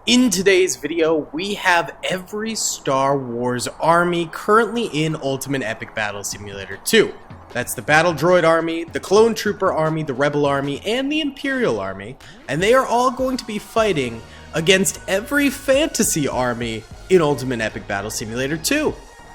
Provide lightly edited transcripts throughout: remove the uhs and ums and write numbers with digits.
In today's video, we have every Star Wars army currently in Ultimate Epic Battle Simulator 2. That's the Battle Droid Army, the Clone Trooper Army, the Rebel Army, and the Imperial Army, and they are all going to be fighting against every fantasy army in Ultimate Epic Battle Simulator 2.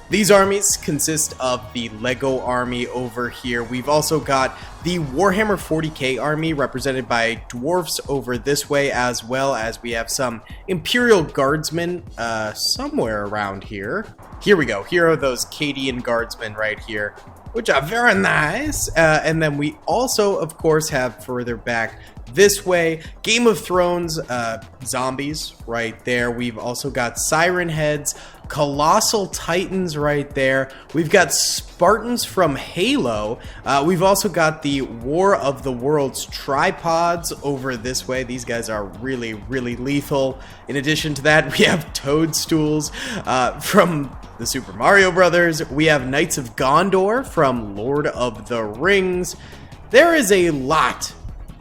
These armies consist of the Lego army over here. We've also got the Warhammer 40k army represented by dwarfs over this way, as well as we have some Imperial Guardsmen somewhere around here. Here we go. Here are those Cadian Guardsmen right here, which are very nice. And then we also, of course, have further back this way, Game of Thrones zombies right there. We've also got Siren Heads, Colossal Titans right there. We've got Spartans from Halo. We've also got the War of the Worlds tripods over this way. These guys are really, really lethal. In addition to that, we have toadstools from the Super Mario Brothers. We have Knights of Gondor from Lord of the Rings. There is a lot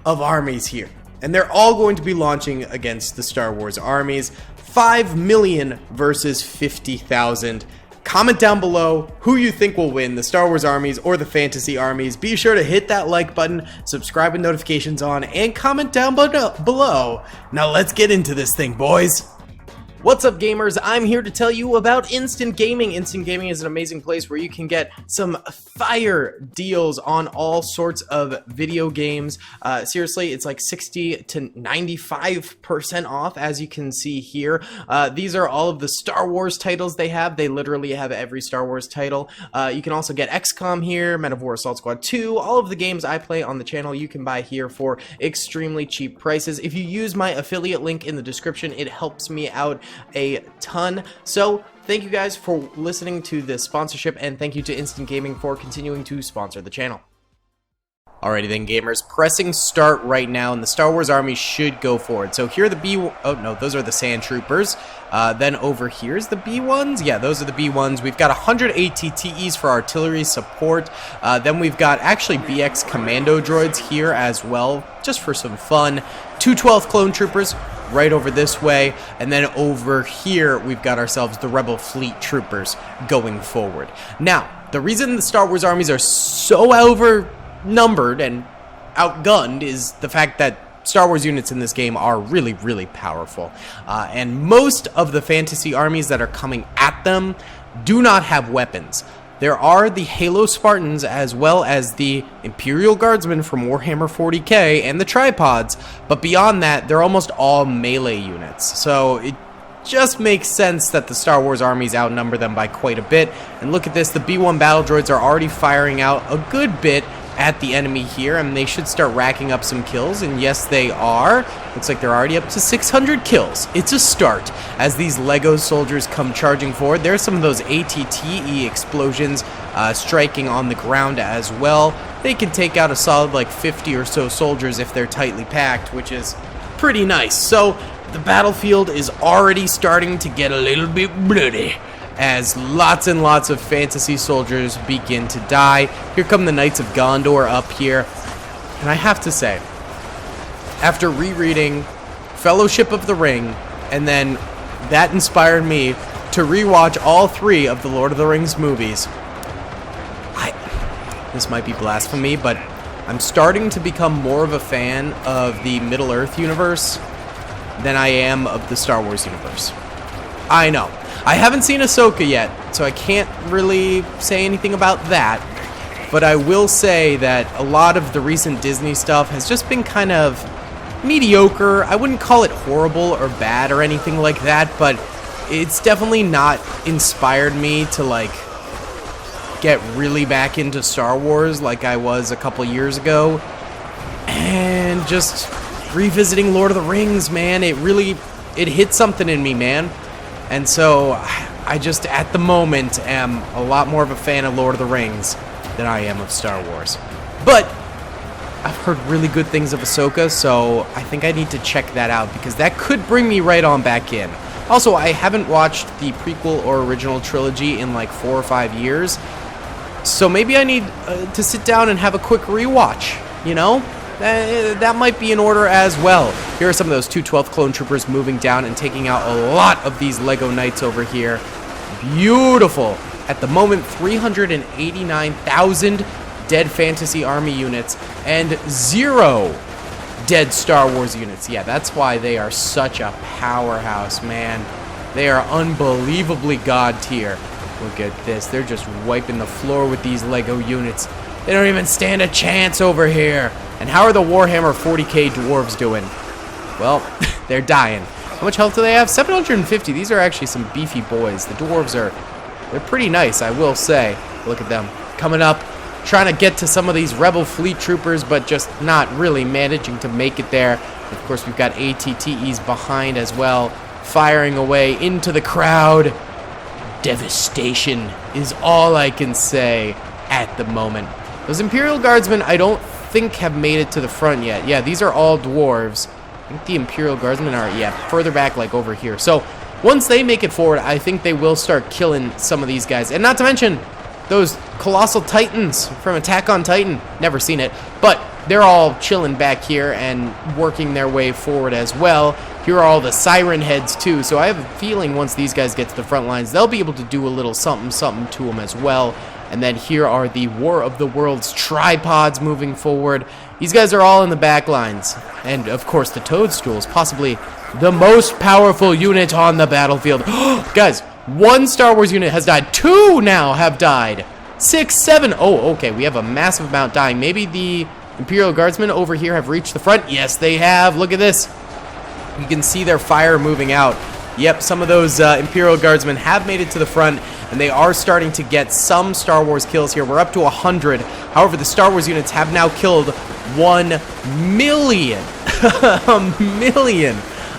of armies here, and they're all going to be launching against the Star Wars armies. 5 million versus 50,000. Comment down below who you think will win, the Star Wars armies or the fantasy armies. Be sure to hit that like button, subscribe with notifications on, and comment down below. Now let's get into this thing, boys. What's up, gamers? I'm here to tell you about Instant Gaming. Instant Gaming is an amazing place where you can get some fire deals on all sorts of video games. Seriously, it's like 60 to 95% off, as you can see here. These are all of the Star Wars titles they have. They literally have every Star Wars title. You can also get XCOM here, Men of War Assault Squad 2. All of the games I play on the channel you can buy here for extremely cheap prices. If you use my affiliate link in the description, it helps me out a ton. So thank you guys for listening to this sponsorship, and thank you to Instant Gaming for continuing to sponsor the channel. Alrighty then, gamers, pressing start right now, and the Star Wars army should go forward. So here are the oh no, those are the Sand Troopers. Then over here's the B1s. Yeah, those are the B1s. We've got 100 ATTEs for artillery support. Then we've got actually BX commando droids here as well, just for some fun. 212 clone troopers right over this way, and then over here we've got ourselves the Rebel Fleet troopers going forward. Now, the reason the Star Wars armies are so outnumbered and outgunned is the fact that Star Wars units in this game are really, really powerful. And most of the fantasy armies that are coming at them do not have weapons. There are the Halo Spartans, as well as the Imperial Guardsmen from Warhammer 40k and the tripods, but beyond that, they're almost all melee units. So it just makes sense that the Star Wars armies outnumber them by quite a bit. And look at this, the B1 battle droids are already firing out a good bit at the enemy here, and they should start racking up some kills, and yes, they are. Looks like they're already up to 600 kills. It's a start as these Lego soldiers come charging forward. There's some of those ATTE explosions striking on the ground as well. They can take out a solid like 50 or so soldiers if they're tightly packed, which is pretty nice. So the battlefield is already starting to get a little bit bloody as lots and lots of fantasy soldiers begin to die. Here come the Knights of Gondor up here. And I have to say, after rereading Fellowship of the Ring, and then that inspired me to rewatch all 3 of the Lord of the Rings movies, this might be blasphemy, but I'm starting to become more of a fan of the Middle-earth universe than I am of the Star Wars universe. I know. I haven't seen Ahsoka yet, so I can't really say anything about that, but I will say that a lot of the recent Disney stuff has just been kind of mediocre. I wouldn't call it horrible or bad or anything like that, but it's definitely not inspired me to like get really back into Star Wars like I was a couple years ago. And just revisiting Lord of the Rings, man, it hit something in me, man. And so I just, at the moment, am a lot more of a fan of Lord of the Rings than I am of Star Wars. But I've heard really good things of Ahsoka, so I think I need to check that out, because that could bring me right on back in. Also, I haven't watched the prequel or original trilogy in like 4 or 5 years, so maybe I need to sit down and have a quick rewatch, you know? that might be in order as well. Here are some of those 212th clone troopers moving down and taking out a lot of these Lego Knights over here. Beautiful. At the moment, 389,000 dead fantasy army units and 0 dead Star Wars units. Yeah, that's why they are such a powerhouse, man. They are unbelievably god tier. Look at this. They're just wiping the floor with these Lego units. They don't even stand a chance over here. And how are the Warhammer 40k dwarves doing? Well, they're dying. How much health do they have? 750. These are actually some beefy boys. The dwarves they're pretty nice, I will say. Look at them coming up, trying to get to some of these rebel fleet troopers, but just not really managing to make it there. Of course, we've got ATTEs behind as well, firing away into the crowd. Devastation is all I can say at the moment. Those Imperial Guardsmen, I don't think have made it to the front yet. Yeah, these are all dwarves. I think the Imperial Guardsmen are, yeah, further back, like over here. So once they make it forward, I think they will start killing some of these guys. And not to mention those colossal titans from Attack on Titan. Never seen it, but they're all chilling back here and working their way forward as well. Here are all the siren heads too, so I have a feeling once these guys get to the front lines, they'll be able to do a little something to them as well. And then here are the War of the Worlds tripods moving forward. These guys are all in the back lines. And of course the toadstools, possibly the most powerful unit on the battlefield. Guys, 1 Star Wars unit has died. 2 now have died. 6, 7. Oh, okay, we have a massive amount dying. Maybe the Imperial Guardsmen over here have reached the front. Yes, they have. Look at this. You can see their fire moving out. Yep, some of those Imperial Guardsmen have made it to the front, and they are starting to get some Star Wars kills here. We're up to 100. However, the Star Wars units have now killed 1 million. A million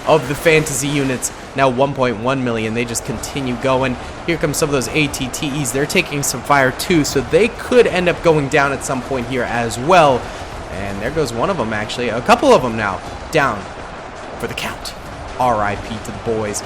of the fantasy units. Now 1.1 million. They just continue going. Here comes some of those ATTEs. They're taking some fire too, so they could end up going down at some point here as well. And there goes one of them, actually. A couple of them now down for the count. RIP to the boys.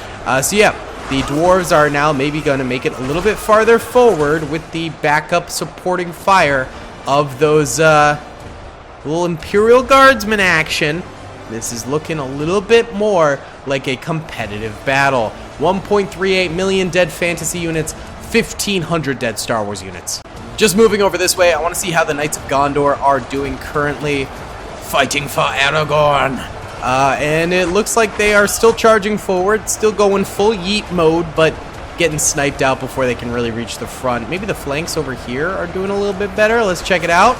So yeah, the dwarves are now maybe going to make it a little bit farther forward with the backup supporting fire of those little Imperial Guardsmen action. This is looking a little bit more like a competitive battle. 1.38 million dead fantasy units, 1,500 dead Star Wars units. Just moving over this way, I want to see how the Knights of Gondor are doing currently. Fighting for Aragorn. And it looks like they are still charging forward, still going full yeet mode, but getting sniped out before they can really reach the front. Maybe the flanks over here are doing a little bit better. Let's check it out.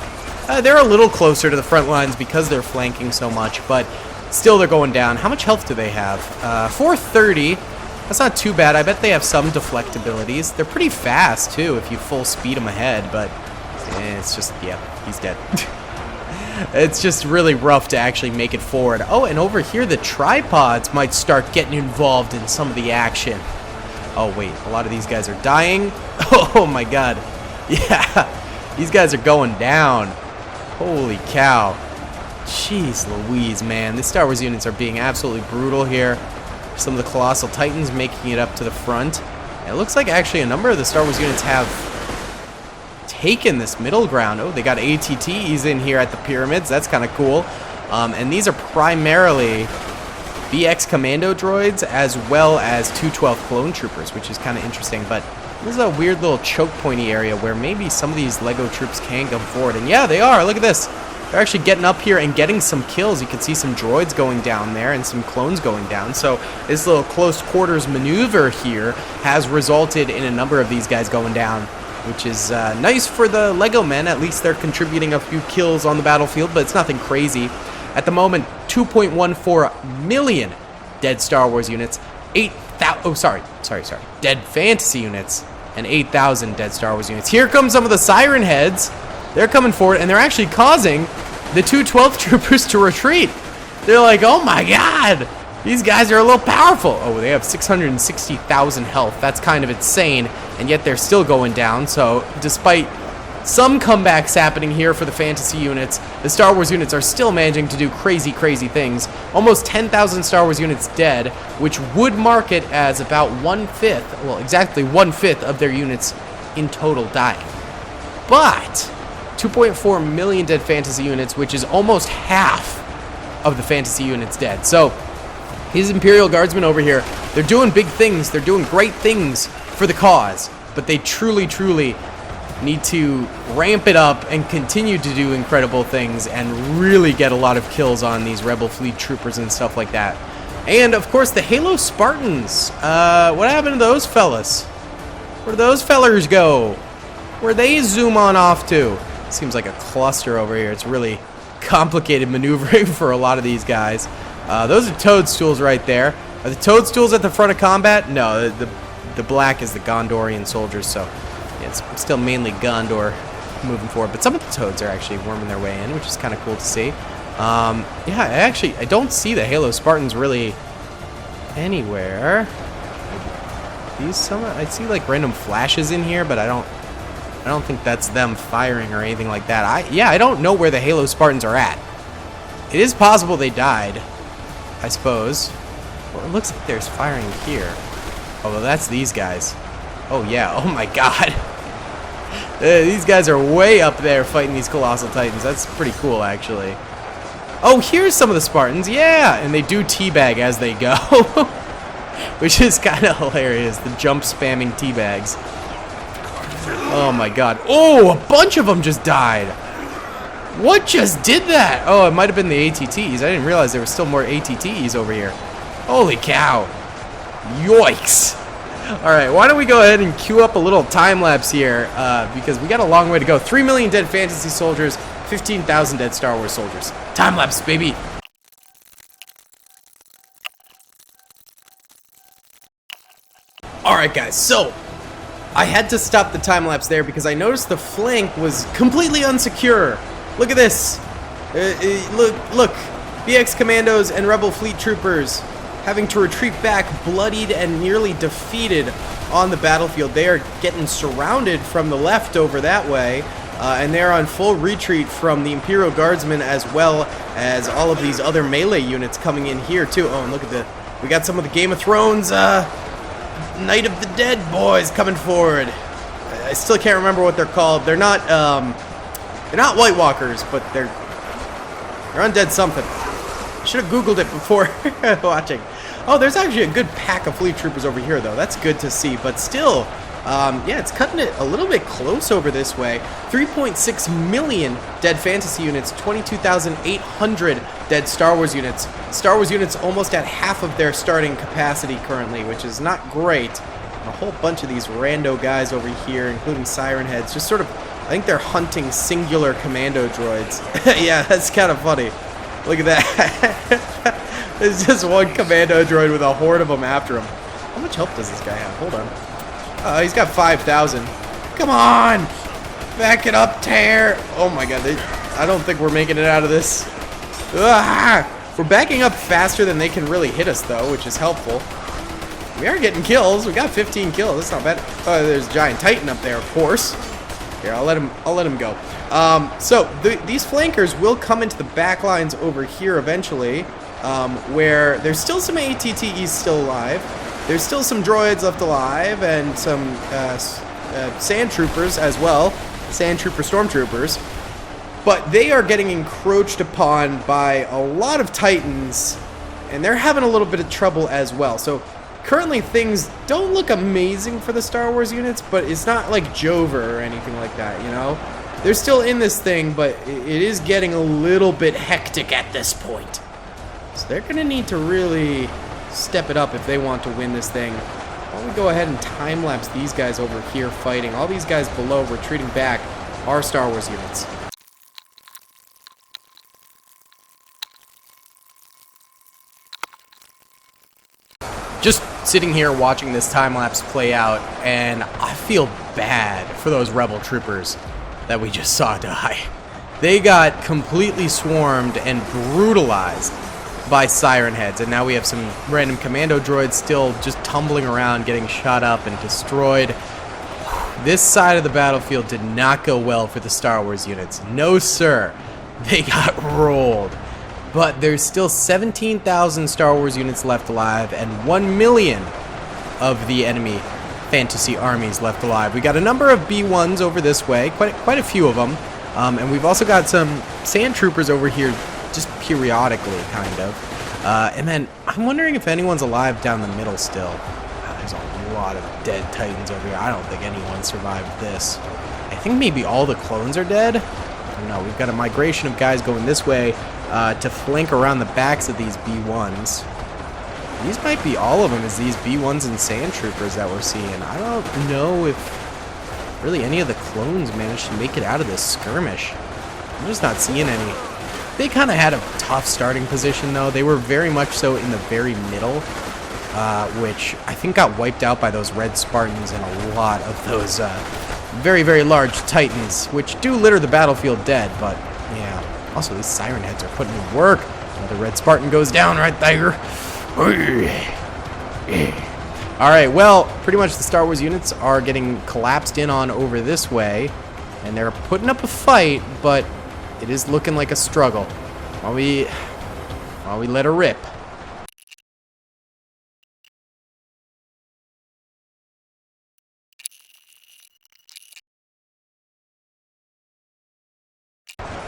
They're a little closer to the front lines because they're flanking so much, but still they're going down. How much health do they have? 430. That's not too bad. I bet they have some deflect abilities. They're pretty fast, too, if you full speed them ahead, but it's just, yeah, he's dead. It's just really rough to actually make it forward. Oh, and over here, the tripods might start getting involved in some of the action. Oh, wait, a lot of these guys are dying. Oh, my God. Yeah, these guys are going down. Holy cow. Jeez Louise, man. The Star Wars units are being absolutely brutal here. Some of the Colossal Titans making it up to the front. And it looks like actually a number of the Star Wars units have taken this middle ground. Oh, they got ATTEs in here at the pyramids. That's kind of cool. And these are primarily BX Commando droids as well as 212 clone troopers, which is kind of interesting. But this is a weird little choke pointy area where maybe some of these Lego troops can come forward. And yeah, they are. Look at this. They're actually getting up here and getting some kills. You can see some droids going down there and some clones going down. So this little close quarters maneuver here has resulted in a number of these guys going down, which is nice for the Lego men. At least they're contributing a few kills on the battlefield, but it's nothing crazy. At the moment, 2.14 million dead Star Wars units, 8,000, oh, sorry, dead fantasy units, and 8,000 dead Star Wars units. Here come some of the siren heads. They're coming forward, and they're actually causing the 212th troopers to retreat. They're like, oh my God, these guys are a little powerful. Oh, they have 660,000 health. That's kind of insane, and yet they're still going down. So despite some comebacks happening here for the fantasy units, the Star Wars units are still managing to do crazy, crazy things. Almost 10,000 Star Wars units dead, which would mark it as about 1/5, well, exactly 1/5 of their units in total dying. But 2.4 million dead fantasy units, which is almost half of the fantasy units dead. So these Imperial Guardsmen over here, they're doing big things. They're doing great things for the cause, but they truly need to ramp it up and continue to do incredible things and really get a lot of kills on these Rebel fleet troopers and stuff like that. And of course the Halo Spartans. What happened to those fellas? Where'd those fellers go? Where'd they zoom on off to? Seems like a cluster over here. It's really complicated maneuvering for a lot of these guys. Those are toadstools right there. Are the toadstools at the front of combat? No, the black is the Gondorian soldiers, so yeah, it's still mainly Gondor moving forward. But some of the toads are actually worming their way in, which is kind of cool to see. Yeah, I don't see the Halo Spartans really anywhere. I see like random flashes in here, but I don't think that's them firing or anything like that. I don't know where the Halo Spartans are at. It is possible they died, I suppose. Well, it looks like there's firing here. Although that's these guys. Oh yeah, oh my god. These guys are way up there fighting these Colossal Titans. That's pretty cool, actually. Oh, here's some of the Spartans, yeah! And they do teabag as they go. Which is kind of hilarious, the jump spamming teabags. Oh my god. Oh, a bunch of them just died. What just did that? Oh, it might have been the ATTs. I didn't realize there were still more ATTs over here. Holy cow. Yoicks. Alright, why don't we go ahead and queue up a little time lapse here, because we got a long way to go. 3 million dead fantasy soldiers, 15,000 dead Star Wars soldiers. Time lapse, baby. Alright guys, so I had to stop the time lapse there because I noticed the flank was completely unsecure. Look at this. Look. BX commandos and Rebel fleet troopers having to retreat back, bloodied and nearly defeated on the battlefield. They are getting surrounded from the left over that way, and they're on full retreat from the Imperial Guardsmen as well as all of these other melee units coming in here too. Oh, and look at we got some of the Game of Thrones Night of the Dead boys coming forward. I still can't remember what they're called. They're not White Walkers, but they're undead something. I should have Googled it before watching. Oh, there's actually a good pack of fleet troopers over here, though. That's good to see, but still, yeah, it's cutting it a little bit close over this way. 3.6 million dead fantasy units, 22,800 dead Star Wars units. Star Wars units almost at half of their starting capacity currently, which is not great. A whole bunch of these rando guys over here, including Siren Heads, just sort of, I think they're hunting singular commando droids. Yeah, that's kind of funny. Look at that. There's just one commando droid with a horde of them after him. How much health does this guy have? Hold on. He's got 5,000. Come on! Back it up, tear! Oh my god, I don't think we're making it out of this. Ah! We're backing up faster than they can really hit us, though, which is helpful. We are getting kills. We got 15 kills. That's not bad. Oh, there's Giant Titan up there, of course. Here, I'll let him go. So these flankers will come into the back lines over here eventually, where there's still some ATTEs still alive. There's still some droids left alive and some sand troopers as well, sand trooper stormtroopers. But they are getting encroached upon by a lot of Titans, and they're having a little bit of trouble as well. So currently things don't look amazing for the Star Wars units, but it's not like Jover or anything like that, you know? They're still in this thing, but it is getting a little bit hectic at this point. So they're going to need to really step it up if they want to win this thing. Why don't we go ahead and time-lapse these guys over here fighting. All these guys below retreating back are Star Wars units. Just sitting here watching this time-lapse play out, and I feel bad for those Rebel troopers that we just saw die. They got completely swarmed and brutalized by Siren Heads, and now we have some random commando droids still just tumbling around, getting shot up and destroyed. This side of the battlefield did not go well for the Star Wars units. No, sir. They got rolled. But there's still 17,000 Star Wars units left alive and 1 million of the enemy fantasy armies left alive. We got a number of B1s over this way, quite a few of them. And we've also got some sand troopers over here just periodically, kind of. And then I'm wondering if anyone's alive down the middle still. There's a lot of dead Titans over here. I don't think anyone survived this. I think maybe all the clones are dead. I don't know. We've got a migration of guys going this way to flank around the backs of these B1s. These might be all of them as these B1s and sand troopers that we're seeing. I don't know if really any of the clones managed to make it out of this skirmish. I'm just not seeing any. They kind of had a tough starting position, though. They were very much so in the very middle, which I think got wiped out by those red Spartans and a lot of those very, very large Titans, which do litter the battlefield dead, but yeah. Also, these Siren Heads are putting in work. Another red Spartan goes down right there. Alright, well, pretty much the Star Wars units are getting collapsed in on over this way, and they're putting up a fight, but it is looking like a struggle. While we let her rip.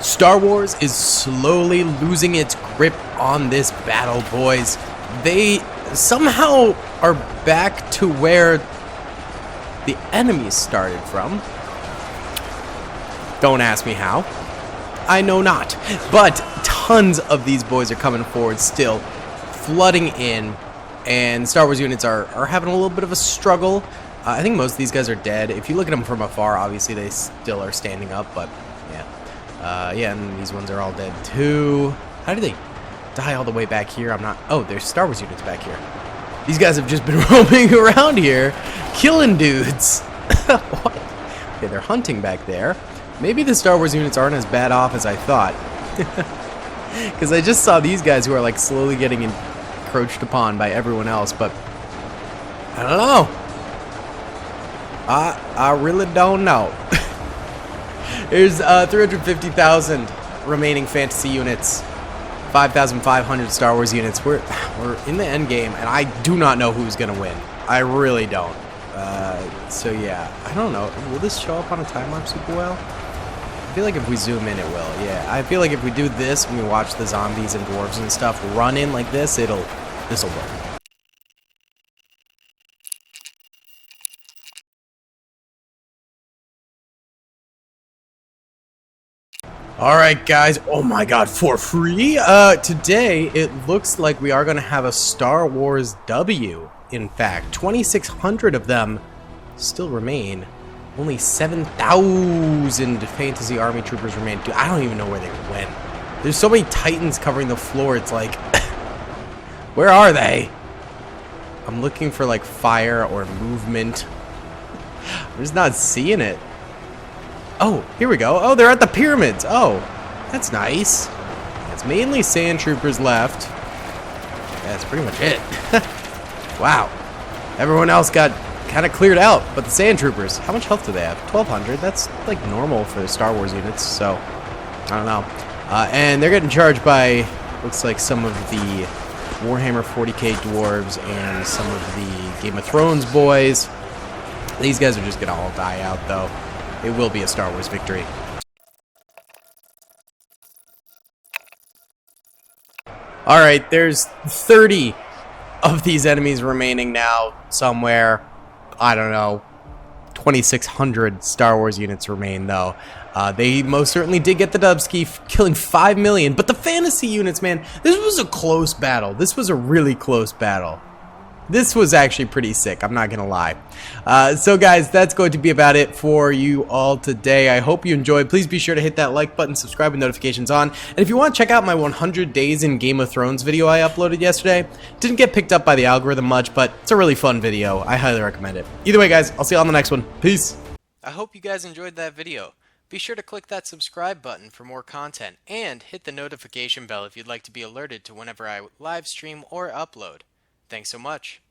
Star Wars is slowly losing its grip on this battle, boys. They somehow are back to where the enemies started from. Don't ask me how. I know not. But tons of these boys are coming forward still, flooding in, and Star Wars units are having a little bit of a struggle. I think most of these guys are dead. If you look at them from afar, obviously they still are standing up, but yeah. Yeah, and these ones are all dead too. How do they die all the way back here? I'm not... Oh, there's Star Wars units back here. These guys have just been roaming around here, killing dudes. What? Okay, they're hunting back there. Maybe the Star Wars units aren't as bad off as I thought. Because I just saw these guys who are like slowly getting encroached upon by everyone else, but I don't know. I really don't know. There's 350,000 remaining fantasy units, 5,500 Star Wars units. We're in the end game, and I do not know who's gonna win. I really don't. So yeah, I don't know. Will this show up on a time lapse super well? I feel like if we zoom in, it will. Yeah, I feel like if we do this and we watch the zombies and dwarves and stuff run in like this, this'll work. Alright guys, oh my god, for free? Today it looks like we are going to have a Star Wars W. In fact, 2,600 of them still remain. Only 7,000 fantasy army troopers remain. Dude, I don't even know where they went. There's so many Titans covering the floor, it's like... where are they? I'm looking for like fire or movement. I'm just not seeing it. Oh, here we go. Oh, they're at the pyramids. Oh, that's nice. It's mainly sand troopers left. That's pretty much it. Wow. Everyone else got kind of cleared out, but the sand troopers, how much health do they have? 1,200. That's like normal for the Star Wars units, so I don't know. And they're getting charged by, looks like some of the Warhammer 40k dwarves and some of the Game of Thrones boys. These guys are just going to all die out, though. It will be a Star Wars victory. Alright, there's 30 of these enemies remaining now somewhere. I don't know. 2,600 Star Wars units remain, though. They most certainly did get the dubski, killing 5 million. But the fantasy units, man, this was a close battle. This was a really close battle. This was actually pretty sick, I'm not gonna lie. So guys, that's going to be about it for you all today. I hope you enjoyed. Please be sure to hit that like button, subscribe with notifications on. And if you want to check out my 100 Days in Game of Thrones video I uploaded yesterday, didn't get picked up by the algorithm much, but it's a really fun video. I highly recommend it. Either way guys, I'll see you on the next one. Peace. I hope you guys enjoyed that video. Be sure to click that subscribe button for more content, and hit the notification bell if you'd like to be alerted to whenever I live stream or upload. Thanks so much.